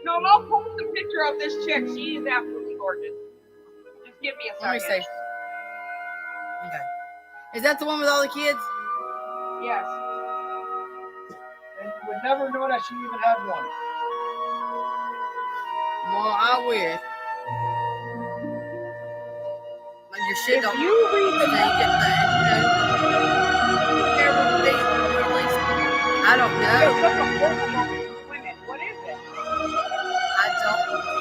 No, I'll post a picture of this chick. She is absolutely gorgeous. Just give me a second. Let me see. Okay. Is that the one with all the kids? Yes. And you would never know that she even had one. Well, I wish. Like your shit don't you read the message, I don't know. Women, what is it? I don't know.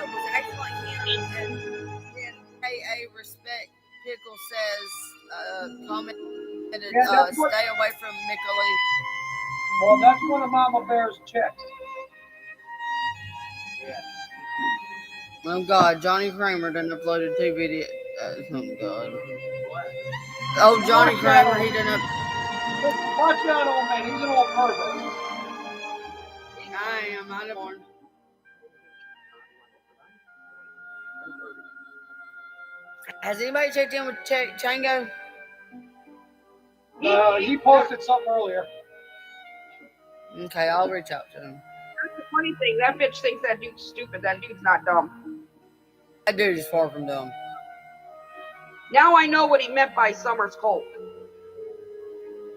Was acting like him and KA Respect Pickle says commented stay away from Mickley. Well, that's one of Mama Bear's chicks. Yeah. Oh God, Johnny Kramer done uploaded 2 videos. Oh God. Oh, Johnny Kramer, he done up. Watch that old man, he's an old pervert. I am, I know. Has anybody checked in with Chango? He posted something earlier. Okay, I'll reach out to him. That's the funny thing. That bitch thinks that dude's stupid. That dude's not dumb. That dude is far from dumb. Now I know what he meant by Summer's cult.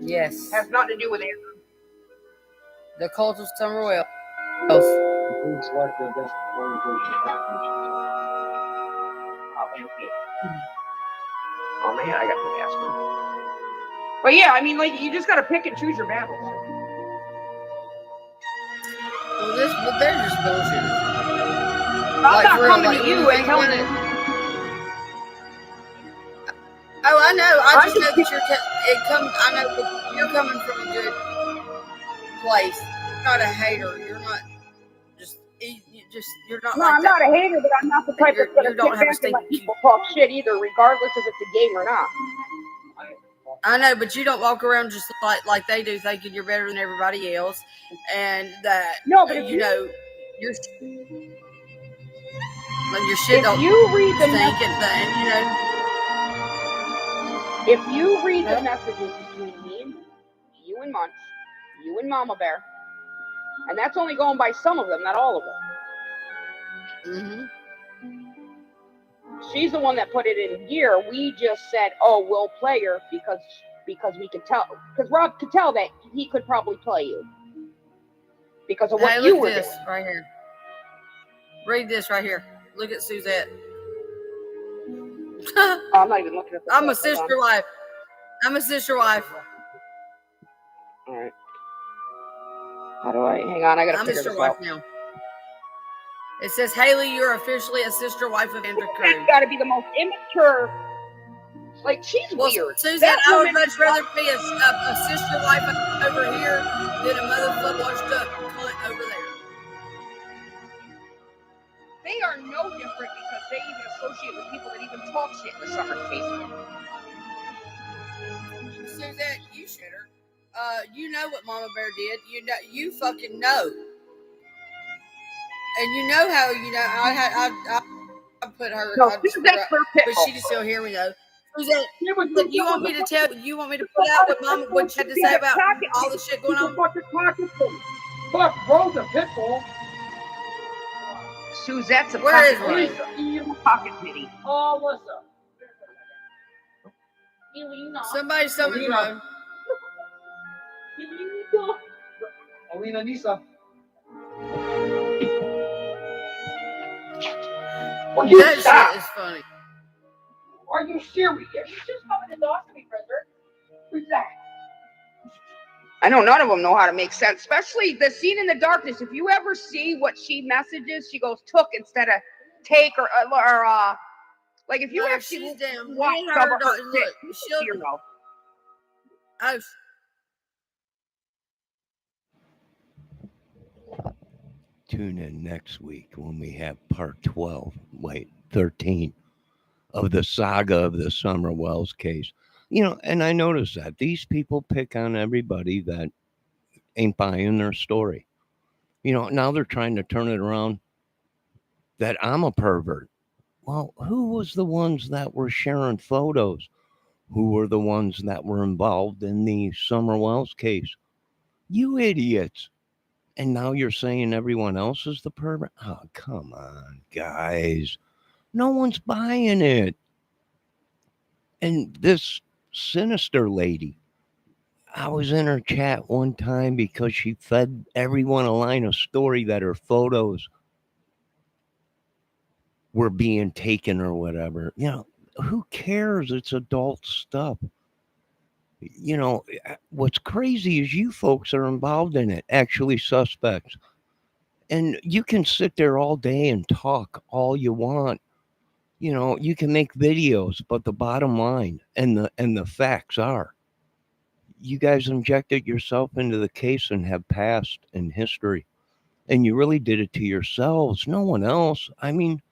Yes. Has nothing to do with Andrew. The cult of Summer Wells. It's like the best organization. Oh man, I got to ask him. But yeah, I mean, like, you just got to pick and choose your battles. Well, but they're just bullshit. I'm not coming to you and telling you. Oh, I know. I just know that I know that you're coming from a good place. You're not a hater. You're not you're not. No, like I'm not a hater, but I'm not the type that's going to sit back and let people talk shit either, regardless if it's a game or not. I know, but you don't walk around just like they do, thinking you're better than everybody else, and that no, but you know your shit if don't. You read the messages, you know. If you read the messages between me and you and Munch, you and Mama Bear, and that's only going by some of them, not all of them. Mm-hmm. She's the one that put it in gear. We just said, "Oh, we'll play her because we could tell." Because Rob could tell that he could probably play you because of what you were doing. Right here. Read this right here. Look at Suzette. I'm not even looking at. I'm a sister wife. I'm a sister wife. All right. How do I? Hang on, I gotta figure this out. I'm a sister wife now. It says, Haley, you're officially a sister wife of Andrew Cruz. That's got to be the most immature. Like, she's weird. Susan, I would much rather be a sister wife over here than a motherfucker washed up cunt over there. They are no different because they even associate with people that even talk shit in the summer case. Suzette, you shitter. You know what Mama Bear did. You fucking know. And you know how, I put her. No, that's her but she can still hear me though. Suzette, you want me to put out what you had to say about all the shit going on? Fuck, Rosa Pitbull. Suzette's a pocket pity. Oh, what's up? Somebody summoned Ron. Alina Nisa. That shit is funny. Are you serious? You just coming to talk to me, brother. Who's that? I know none of them know how to make sense, especially the scene in the darkness. If you ever see what she messages, she goes took instead of take or like if you actually watch some of her shit, you know. Oh. Tune in next week when we have part 13 of the saga of the Summer Wells case. And I noticed that these people pick on everybody that ain't buying their story. Now they're trying to turn it around that I'm a pervert. Well, who was the ones that were sharing photos? Who were the ones that were involved in the Summer Wells case? You idiots. And now you're saying everyone else is the pervert? Oh, come on, guys. No one's buying it. And this sinister lady, I was in her chat one time because she fed everyone a line of story that her photos were being taken or whatever. Who cares? It's adult stuff. What's crazy is you folks are involved in it, actually suspects. And you can sit there all day and talk all you want. You can make videos, but the bottom line and the facts are you guys injected yourself into the case and have passed in history. And you really did it to yourselves, no one else. I mean,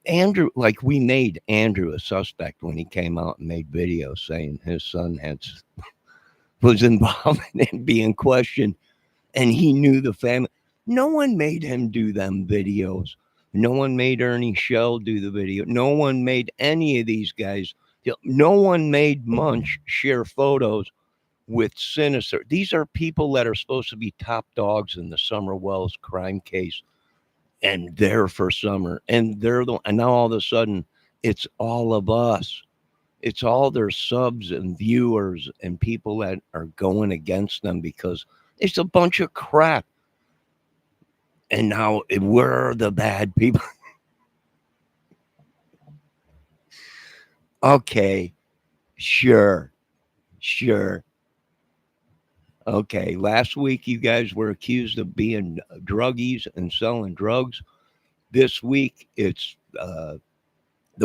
Andrew, like we made Andrew a suspect when he came out and made videos saying his son was involved in being questioned, and he knew the family. No one made him do them videos. No one made Ernie Shell do the video. No one made any of these guys. No one made Munch share photos with Sinister. These are people that are supposed to be top dogs in the Summer Wells crime case, and they're for Summer, and and now all of a sudden it's all of us. It's all their subs and viewers and people that are going against them because it's a bunch of crap. And now we're the bad people. Okay, sure. Okay, last week you guys were accused of being druggies and selling drugs. This week it's the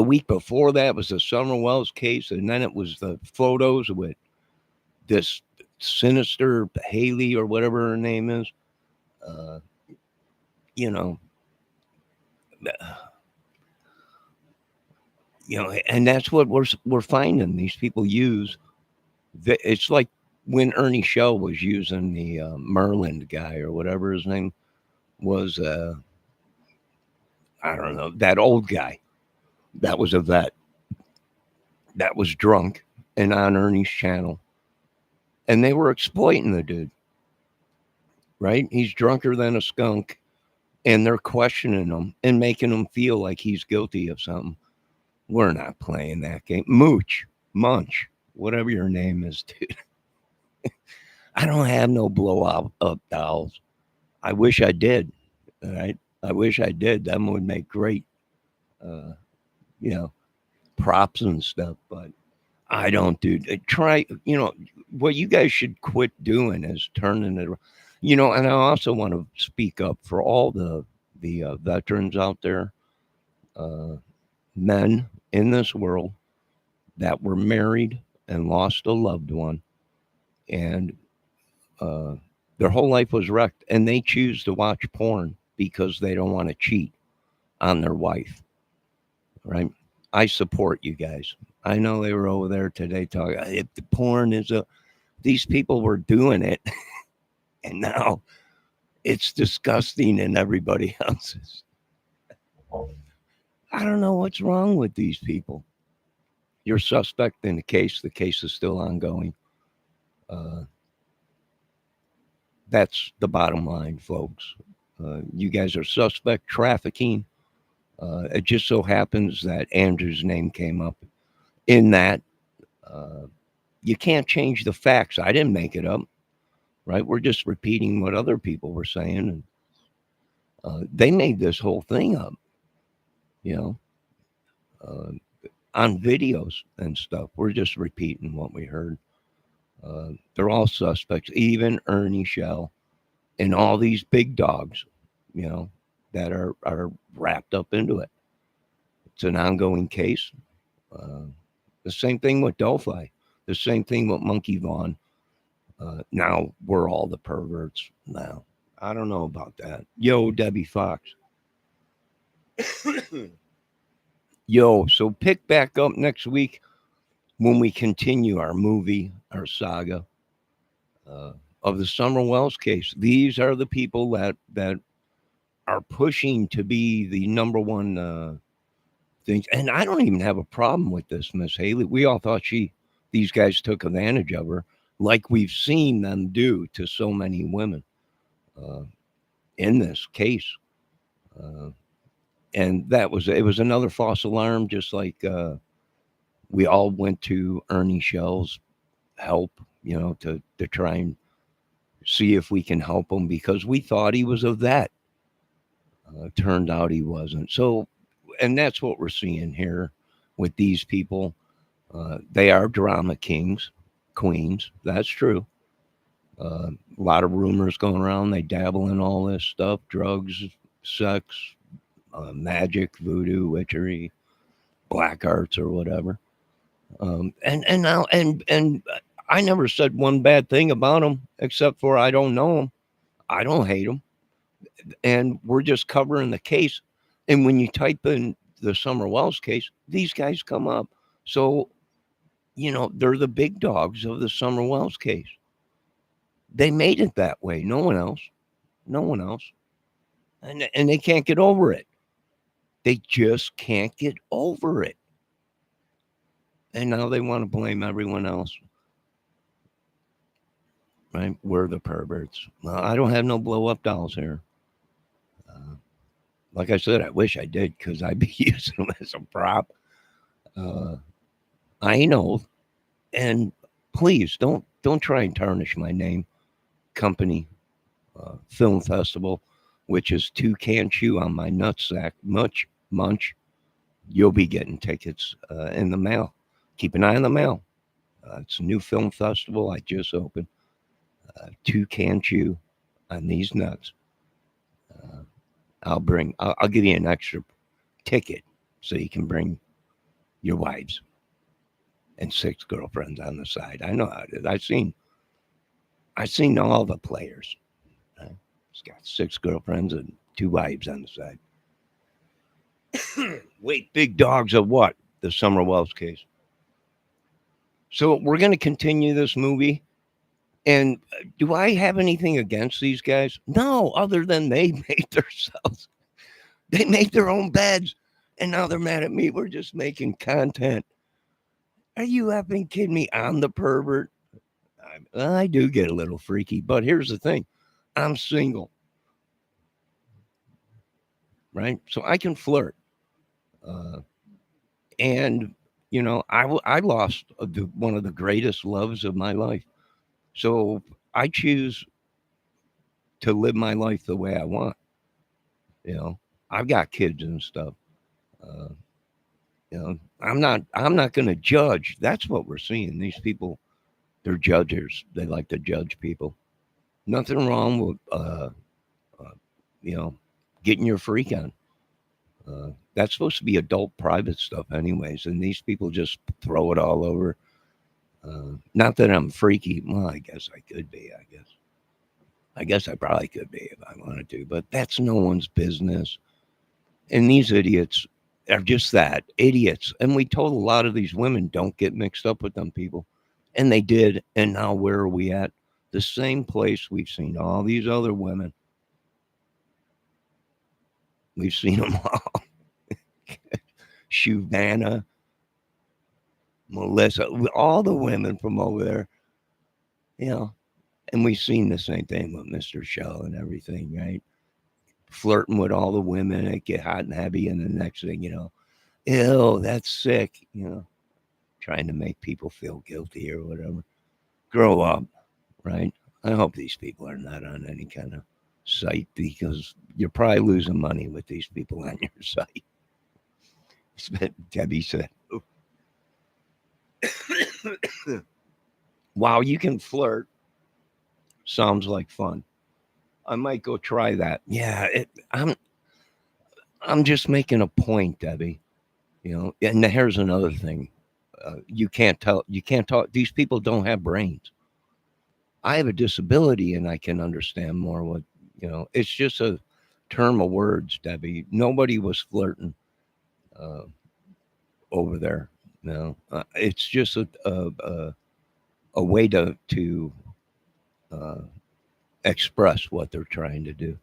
week before that was the Summer Wells case, and then it was the photos with this sinister Haley or whatever her name is. You know, and that's what we're finding. These people use. It's like when Ernie Shell was using the Merlin guy or whatever his name was. I don't know, that old guy. That was a vet. That was drunk and on Ernie's channel, and they were exploiting the dude. Right? He's drunker than a skunk, and they're questioning him and making him feel like he's guilty of something. We're not playing that game. Munch, whatever your name is, dude. I don't have no blow up dolls. I wish I did. All right. I wish I did. Them would make great, props and stuff. But I don't do. Try. What you guys should quit doing is turning it. And I also want to speak up for all the veterans out there, men in this world that were married and lost a loved one, and their whole life was wrecked, and they choose to watch porn because they don't want to cheat on their wife. Right? I support you guys. I know they were over there today talking. If the porn is these people were doing it, and now it's disgusting in everybody else's. I don't know what's wrong with these people. You're suspect in the case. The case is still ongoing. That's the bottom line, folks. You guys are suspect trafficking. It just so happens that Andrew's name came up in that. You can't change the facts. I didn't make it up, right? We're just repeating what other people were saying. And they made this whole thing up, on videos and stuff. We're just repeating what we heard. They're all suspects, even Ernie Shell and all these big dogs, that are wrapped up into it. It's an ongoing case. The same thing with Delphi. The same thing with Monkey Vaughn. Now we're all the perverts now. I don't know about that. Yo, Debbie Fox. Yo, so pick back up next week when we continue our saga of the Summer Wells case. These are the people that are pushing to be the number one things. And I don't even have a problem with this, Miss Haley. We all thought these guys took advantage of her. like we've seen them do to so many women in this case. And it was another false alarm, just like we all went to Ernie Shell's help, to try and see if we can help him because we thought he was a vet. Turned out he wasn't. So, and that's what we're seeing here with these people. They are drama kings, queens. That's true. A lot of rumors going around. They dabble in all this stuff: drugs, sex, magic, voodoo, witchery, black arts, or whatever. And now I never said one bad thing about them except for I don't know them. I don't hate them. And we're just covering the case. And when you type in the Summer Wells case, these guys come up. So, they're the big dogs of the Summer Wells case. They made it that way. No one else. And they can't get over it. They just can't get over it. And now they want to blame everyone else. Right? We're the perverts. Well, I don't have no blow up dolls here. Like I said, I wish I did because I'd be using them as a prop. I know. And please don't try and tarnish my name. Company Film Festival, which is Toucan Chew on my nutsack. Munch. You'll be getting tickets in the mail. Keep an eye on the mail. It's a new film festival I just opened. Toucan Chew on these nuts. I'll give you an extra ticket so you can bring your wives and 6 girlfriends on the side. I know how it is. I've seen all the players. He's got 6 girlfriends and 2 wives on the side. Wait, big dogs of what? The Summer Wells case. So we're going to continue this movie. And do I have anything against these guys? No, other than they made themselves. They made their own beds. And now they're mad at me. We're just making content. Are you effing kidding me? I'm the pervert. I do get a little freaky. But here's the thing. I'm single. Right? So I can flirt. And, I lost one of the greatest loves of my life. So I choose to live my life the way I want. I've got kids and stuff. I'm not going to judge. That's what we're seeing. These people, they're judges. They like to judge people. Nothing wrong with, getting your freak on. That's supposed to be adult private stuff anyways. And these people just throw it all over. Not that I'm freaky. Well, I guess I could be, I guess I probably could be if I wanted to, but that's no one's business. And these idiots are just that, idiots. And we told a lot of these women, don't get mixed up with them people. And they did. And now where are we at? The same place we've seen all these other women. We've seen them all. Shuvana, Melissa, all the women from over there, and we've seen the same thing with Mr. Shell and everything, right? Flirting with all the women, it get hot and heavy, and the next thing, ew, that's sick, trying to make people feel guilty or whatever. Grow up, right? I hope these people are not on any kind of site because you're probably losing money with these people on your site. Debbie said, wow, you can flirt. Sounds like fun. I might go try that. Yeah, I'm just making a point, Debbie. And here's another thing. You can't talk. These people don't have brains. I have a disability and I can understand more what, it's just a term of words, Debbie. Nobody was flirting over there. It's just a way to express what they're trying to do.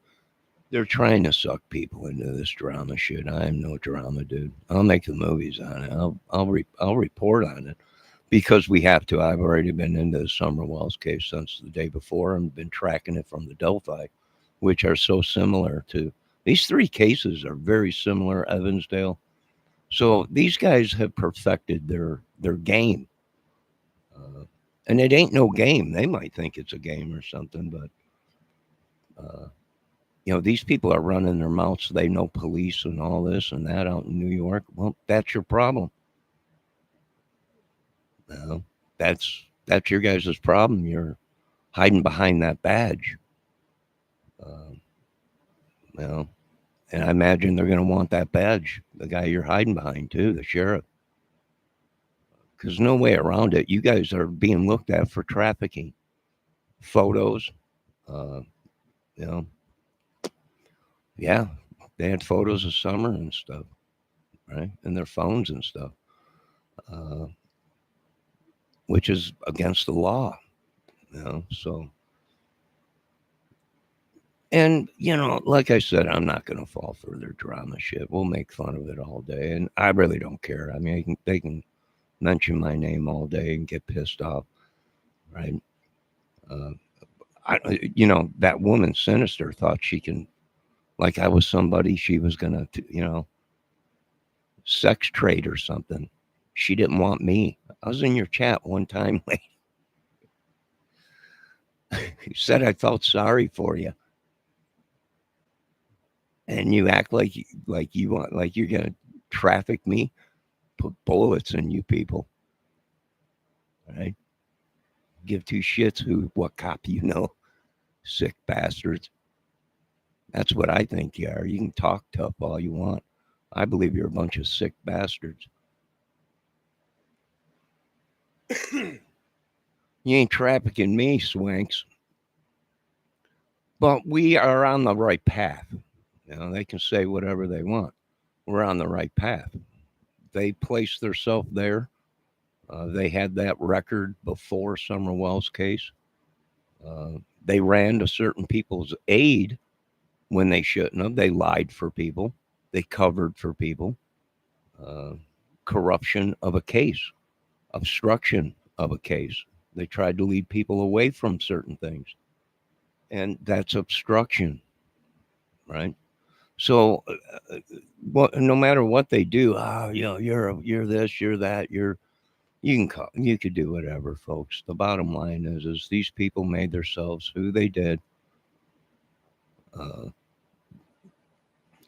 They're trying to suck people into this drama shit. I am no drama dude. I'll make the movies on it. I'll report on it. because we have to. I've already been into the Summer Wells case since the day before and been tracking it from the Delphi, which are so similar to these three cases are very similar, Evansdale. So these guys have perfected their game. And it ain't no game. They might think it's a game or something, but these people are running their mouths. They know police and all this and that out in New York. Well, that's your problem. Well, that's your guys' problem. You're hiding behind that badge. Well, and I imagine they're going to want that badge, the guy you're hiding behind too, the sheriff. Because no way around it. You guys are being looked at for trafficking. Photos, yeah, they had photos of Summer and stuff, right? And their phones and stuff, which is against the law, so. And, like I said, I'm not going to fall for their drama shit. We'll make fun of it all day. And I really don't care. I mean, they can mention my name all day and get pissed off, right? That woman Sinister thought she can, like I was somebody she was going to, sex trade or something. She didn't want me. I was in your chat one time. You said I felt sorry for you. And you act like you want, like you're going to traffic me, put bullets in you people. Right? Give two shits what cop you know. Sick bastards. That's what I think you are. You can talk tough all you want. I believe you're a bunch of sick bastards. You ain't trafficking me, swanks. But we are on the right path. They can say whatever they want. We're on the right path. They placed themselves there. They had that record before Summer Wells case. They ran to certain people's aid when they shouldn't have. They lied for people. They covered for people. Corruption of a case. Obstruction of a case. They tried to lead people away from certain things. And that's obstruction, right? So, no matter what they do, you're this, you're that, you could do whatever, folks. The bottom line is these people made themselves who they did.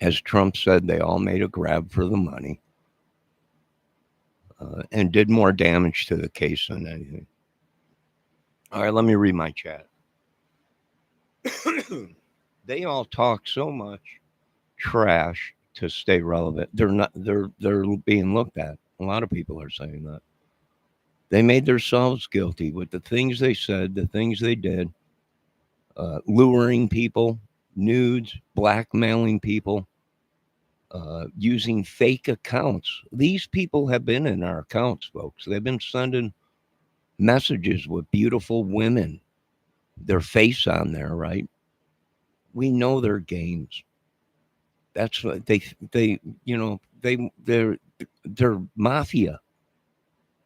As Trump said, they all made a grab for the money and did more damage to the case than anything. All right, let me read my chat. They all talk so much trash to stay relevant. They're being looked at. A lot of people are saying that. They made themselves guilty with the things they said, the things they did, luring people, nudes, blackmailing people, using fake accounts. These people have been in our accounts, folks. They've been sending messages with beautiful women, their face on there, right? We know their games. That's what they're mafia,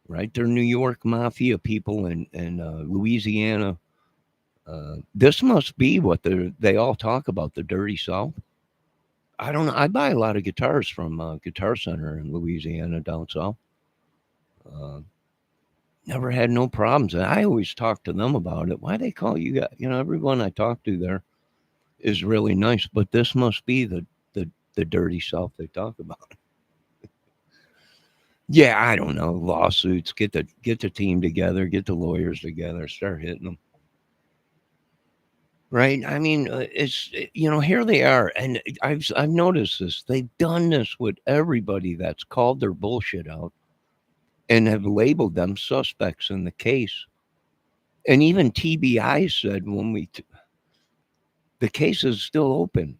right? They're New York mafia people in Louisiana. This must be what they all talk about, the dirty South. I don't know. I buy a lot of guitars from Guitar Center in Louisiana down south. Never had no problems. And I always talk to them about it. Why they call you guys? Everyone I talk to there is really nice, but this must be the dirty South they talk about. Yeah, I don't know. Lawsuits. Get the team together. Get the lawyers together. Start hitting them. Right? I mean, it's here they are, and I've noticed this. They've done this with everybody that's called their bullshit out, and have labeled them suspects in the case. And even TBI said the case is still open.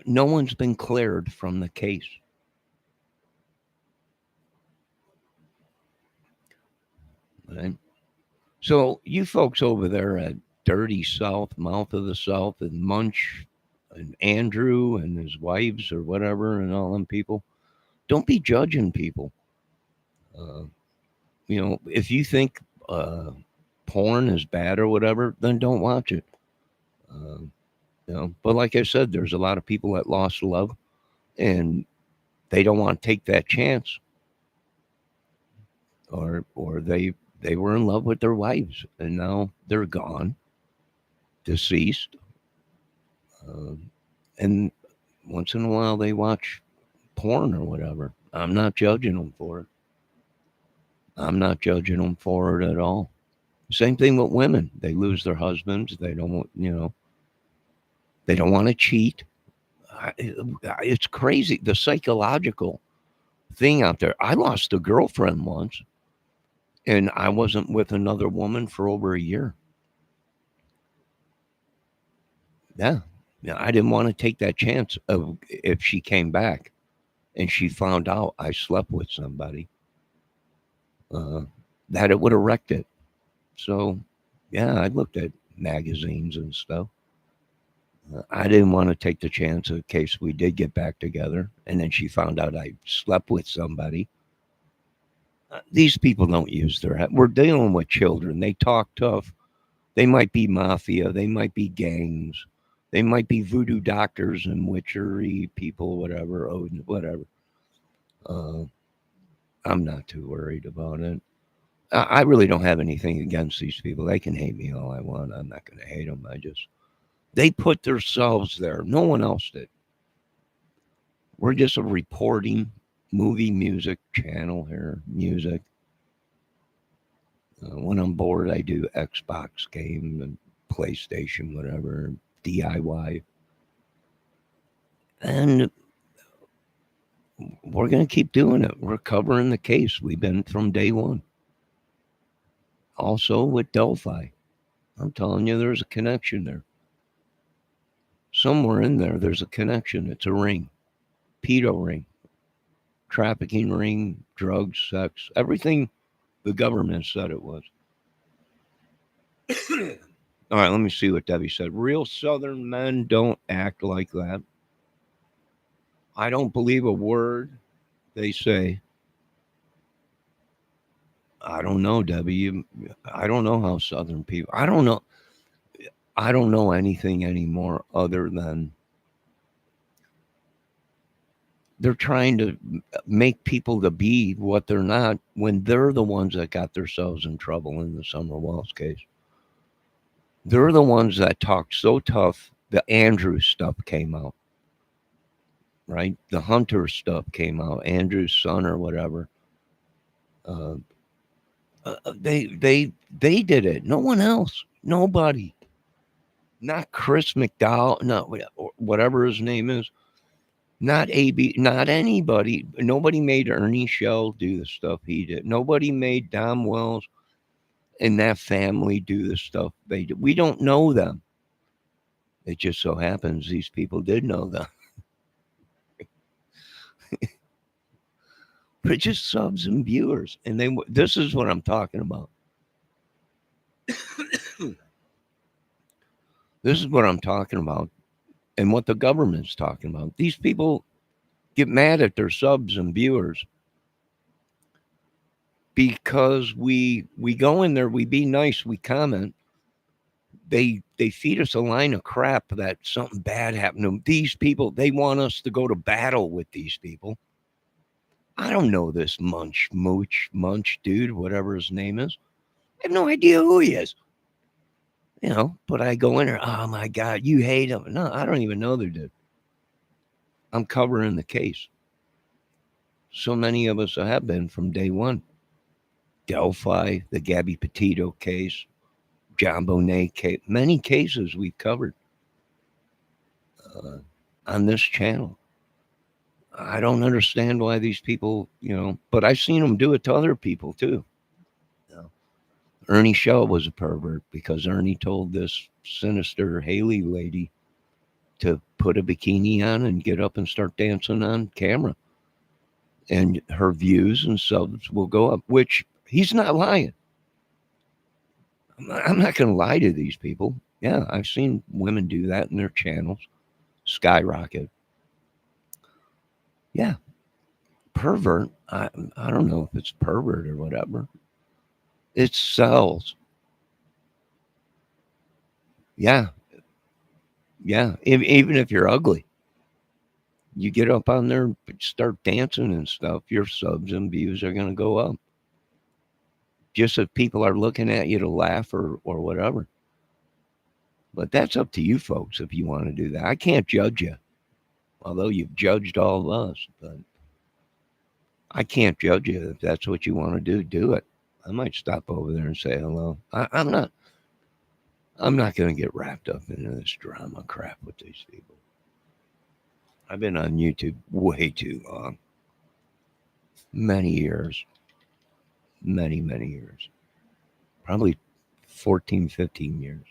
No one's been cleared from the case. Right? So you folks over there at Dirty South, Mouth of the South, and Munch, and Andrew and his wives or whatever, and all them people, Don't be judging people. If you think porn is bad or whatever, then don't watch it. But like I said, there's a lot of people that lost love, and they don't want to take that chance, or they were in love with their wives, and now they're gone, deceased, and once in a while they watch porn or whatever. I'm not judging them for it. I'm not judging them for it at all. Same thing with women. They lose their husbands. They don't, they don't want to cheat. It's crazy. The psychological thing out there. I lost a girlfriend once, and I wasn't with another woman for over a year. Yeah. I didn't want to take that chance of if she came back and she found out I slept with somebody, that it would have wrecked it. So, yeah, I looked at magazines and stuff. I didn't want to take the chance in case we did get back together and then she found out I slept with somebody. These people don't use their head. We're dealing with children. They talk tough. They might be mafia. They might be gangs. They might be voodoo doctors and witchery people, whatever. Whatever. I'm not too worried about it. I really don't have anything against these people. They can hate me all I want. I'm not going to hate them. They put themselves there. No one else did. We're just a reporting movie music channel here. Music. When I'm bored, I do Xbox game and PlayStation, whatever, DIY. And we're going to keep doing it. We're covering the case. We've been from day one. Also with Delphi. I'm telling you, there's a connection there. Somewhere in there, there's a connection. It's a ring. Pedo ring. Trafficking ring, drugs, sex, everything the government said it was. All right, let me see what Debbie said. Real Southern men don't act like that. I don't believe a word they say. I don't know, Debbie. I don't know how Southern people. I don't know. I don't know anything anymore other than they're trying to make people to be what they're not when they're the ones that got themselves in trouble in the Summer Wells case. They're the ones that talked so tough. The Andrews stuff came out, right? The Hunter stuff came out. Andrew's son or whatever. They did it. No one else. Nobody. Not Chris McDowell. Not whatever his name is. Not AB. Not anybody. Nobody made Ernie Shell do the stuff he did. Nobody made Dom Wells and that family do the stuff they did. We don't know them. It just so happens these people did know them. But just subs and viewers. And this is what I'm talking about. This is what I'm talking about and what the government's talking about. These people get mad at their subs and viewers because we go in there, we be nice, we comment. They feed us a line of crap that something bad happened to them. These people, they want us to go to battle with these people. I don't know this Munch dude, whatever his name is. I have no idea who he is. But I go in there, oh my God, you hate him. No, I don't even know the dude. I'm covering the case. So many of us have been from day one. Delphi, the Gabby Petito case, John Bonet case, many cases we've covered on this channel. I don't understand why these people, but I've seen them do it to other people too. Ernie Shell was a pervert because Ernie told this sinister Haley lady to put a bikini on and get up and start dancing on camera. And her views and subs will go up, which he's not lying. I'm not going to lie to these people. Yeah, I've seen women do that in their channels, skyrocket. Yeah. pervert, I don't know if it's pervert or whatever. It sells. Yeah. Yeah. Even if you're ugly, you get up on there, start dancing and stuff, your subs and views are going to go up. Just if people are looking at you to laugh or whatever. But that's up to you folks if you want to do that. I can't judge you, although you've judged all of us. But I can't judge you. If that's what you want to do, do it. I might stop over there and say hello. I'm not going to get wrapped up into this drama crap with these people. I've been on YouTube way too long. Many years. Many years. Probably 14, 15 years.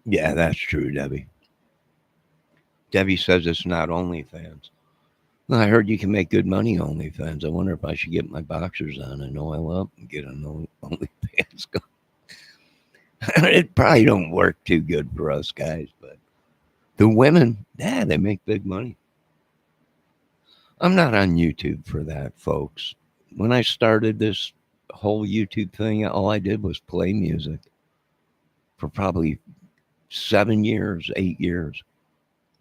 Yeah, that's true, Debbie. Debbie says it's not OnlyFans. Well, I heard you can make good money on OnlyFans. I wonder if I should get my boxers on and oil up and get an OnlyFans going. It probably don't work too good for us guys, but the women, yeah, they make big money. I'm not on YouTube for that, folks. When I started this whole YouTube thing, all I did was play music for probably 7 years, 8 years.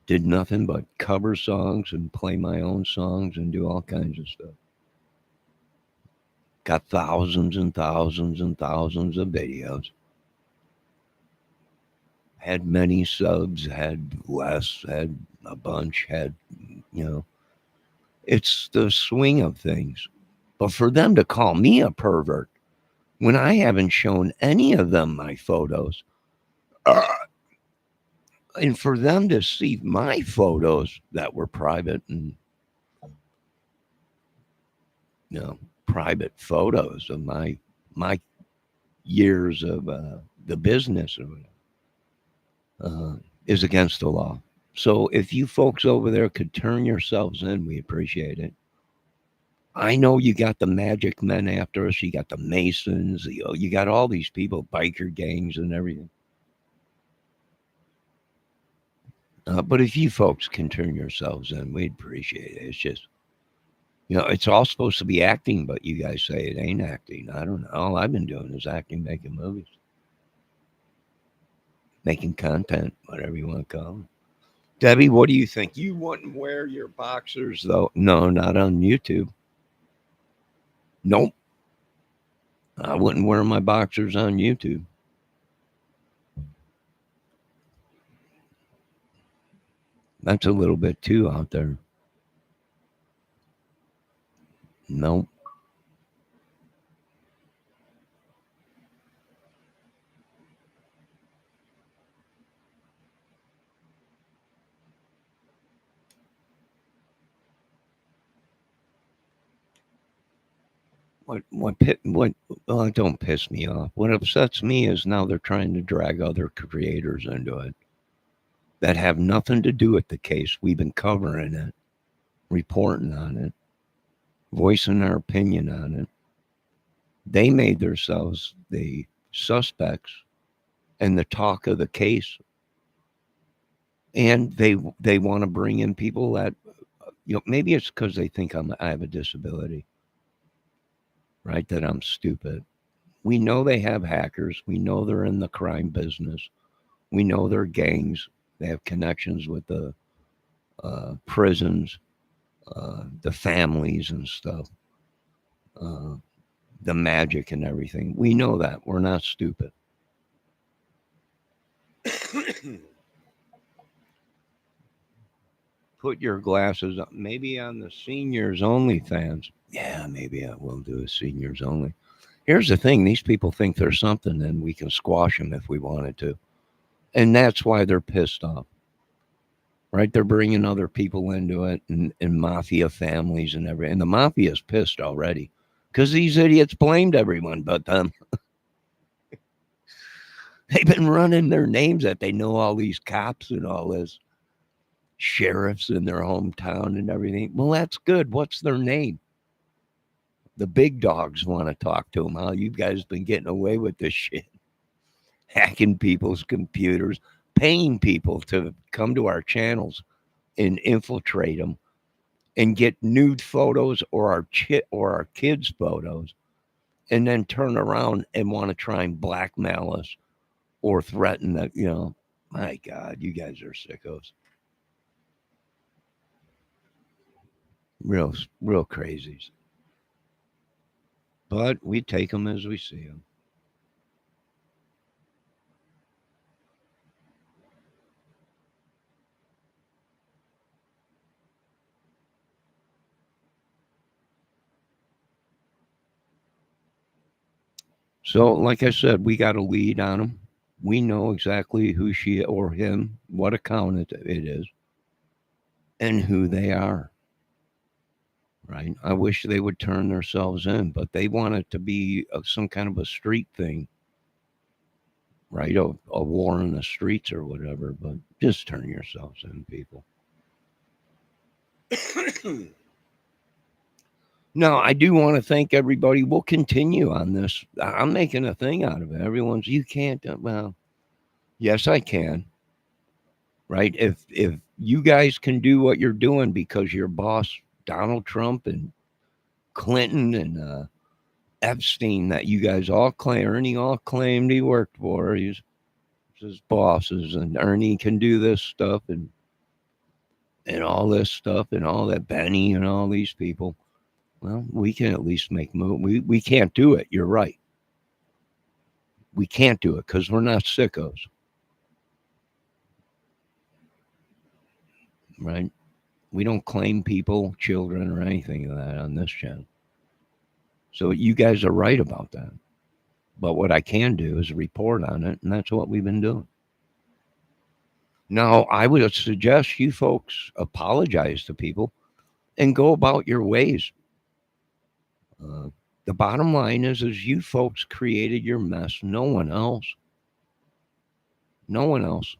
Did nothing but cover songs and play my own songs and do all kinds of stuff. Got thousands and thousands and thousands of videos. Had many subs, had less, had a bunch, had, it's the swing of things. But for them to call me a pervert when I haven't shown any of them my photos, and for them to see my photos that were private and, private photos of my years of the business is against the law. So if you folks over there could turn yourselves in, we appreciate it. I know you got the magic men after us. You got the Masons. You got all these people, biker gangs and everything. But if you folks can turn yourselves in, we'd appreciate it. It's just, it's all supposed to be acting, but you guys say it ain't acting. I don't know. All I've been doing is acting, making movies. Making content, whatever you want to call it. Debbie, what do you think? You wouldn't wear your boxers, though? No, not on YouTube. Nope. I wouldn't wear my boxers on YouTube. That's a little bit too out there. Nope. What don't piss me off. What upsets me is now they're trying to drag other creators into it that have nothing to do with the case. We've been covering it, reporting on it, voicing our opinion on it. They made themselves the suspects and the talk of the case. And they want to bring in people that, maybe it's because they think I have a disability. Right, that I'm stupid. We know they have hackers. We know they're in the crime business. We know they're gangs. They have connections with the prisons, the families and stuff, the magic and everything. We know that. We're not stupid. Put your glasses on, maybe on the seniors only fans. Yeah, maybe I will do a seniors only. Here's the thing. These people think they're something and we can squash them if we wanted to. And that's why they're pissed off. Right? They're bringing other people into it and mafia families and everything. And the mafia is pissed already because these idiots blamed everyone but them. They've been running their names that they know all these cops and all this. Sheriffs in their hometown and everything. Well, that's good. What's their name? The big dogs want to talk to them. How you guys been getting away with this shit? Hacking people's computers, paying people to come to our channels and infiltrate them and get nude photos or our kids' photos, and then turn around and want to try and blackmail us or threaten that, my God, you guys are sickos. Real crazies. But we take them as we see them. So, like I said, we got a lead on them. We know exactly who she or him, what account it is, and who they are. Right? I wish they would turn themselves in, but they want it to be some kind of a street thing, right? A war in the streets or whatever. But just turn yourselves in, people. No, I do want to thank everybody. We'll continue on this. I'm making a thing out of it. Everyone's, you can't. Well, yes, I can. Right? If you guys can do what you're doing because your boss, Donald Trump and Clinton and Epstein, that you guys all claim, Ernie all claimed he worked for, he's his bosses, and Ernie can do this stuff and all this stuff and all that, Benny and all these people. Well, we can at least make move. We can't do it. You're right. We can't do it because we're not sickos. Right? We don't claim people, children, or anything of that on this channel. So you guys are right about that. But what I can do is report on it, and that's what we've been doing. Now, I would suggest you folks apologize to people and go about your ways. The bottom line is you folks created your mess. No one else. No one else.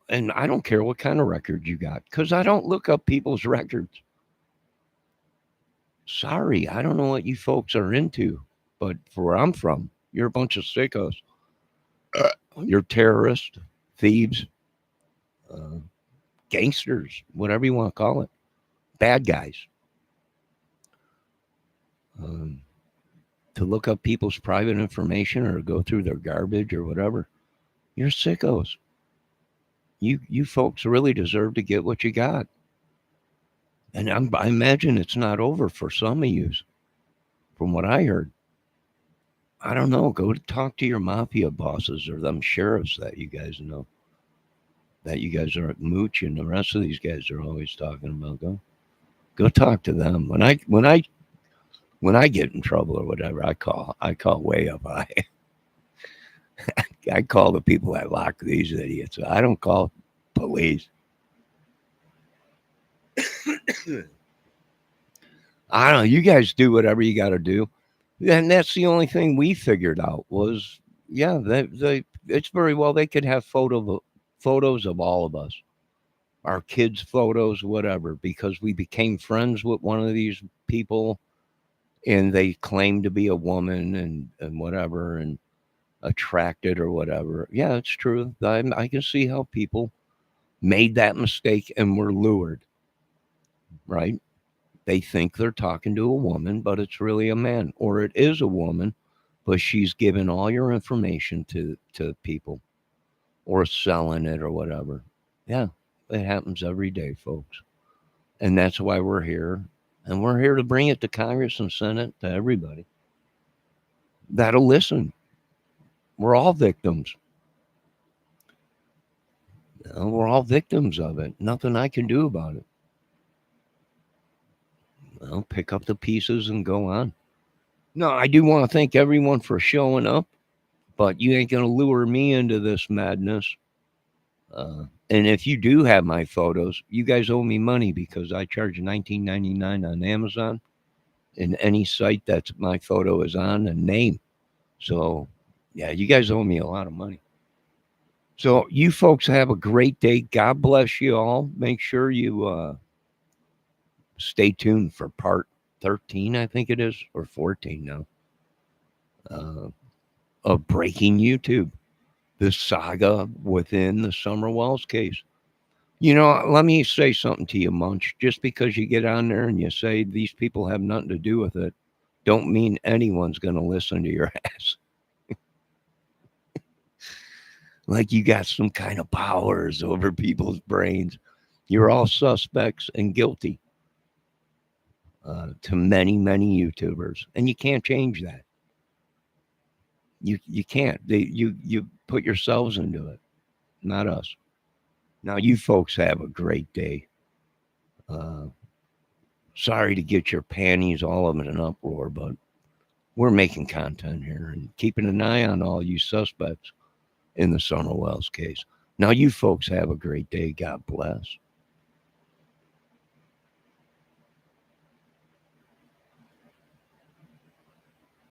And I don't care what kind of record you got, because I don't look up people's records. Sorry, I don't know what you folks are into, but for where I'm from, you're a bunch of sickos. You're terrorists, thieves, gangsters, whatever you want to call it. Bad guys. To look up people's private information or go through their garbage or whatever, you're sickos. You folks really deserve to get what you got. And I imagine it's not over for some of you, from what I heard. I don't know. Go to talk to your mafia bosses or them sheriffs that you guys know. That you guys are at Munch and the rest of these guys are always talking about. Go talk to them. When I get in trouble or whatever, I call way up high. I call the people that lock these idiots. I don't call police. I don't know. You guys do whatever you got to do. And that's the only thing we figured out was, yeah, it's very well they could have photos of all of us, our kids' photos, whatever, because we became friends with one of these people and they claimed to be a woman and whatever and attracted or whatever. Yeah, it's true. I can see how people made that mistake and were lured, right? They think they're talking to a woman, but it's really a man, or it is a woman, but she's giving all your information to people or selling it or whatever. Yeah, it happens every day, folks. And that's why we're here. And we're here to bring it to Congress and Senate, to everybody that'll listen. We're all victims. We're all victims of it. Nothing I can do about it. Well, pick up the pieces and go on. No, I do want to thank everyone for showing up, but you ain't going to lure me into this madness. And if you do have my photos, you guys owe me money because I charge $19.99 on Amazon and any site that my photo is on and name. So, yeah, you guys owe me a lot of money. So you folks have a great day. God bless you all. Make sure you stay tuned for part 13, I think it is, or 14 now, of breaking YouTube. The saga within the Summer Wells case. You know, let me say something to you, Munch. Just because you get on there and you say these people have nothing to do with it, don't mean anyone's going to listen to your ass. Like you got some kind of powers over people's brains. You're all suspects and guilty to many, many YouTubers, and you can't change that. You can't. You put yourselves into it, not us. Now, you folks have a great day. Sorry to get your panties all in an uproar, but we're making content here and keeping an eye on all you suspects in the Summer Wells case. Now, you folks have a great day. God bless.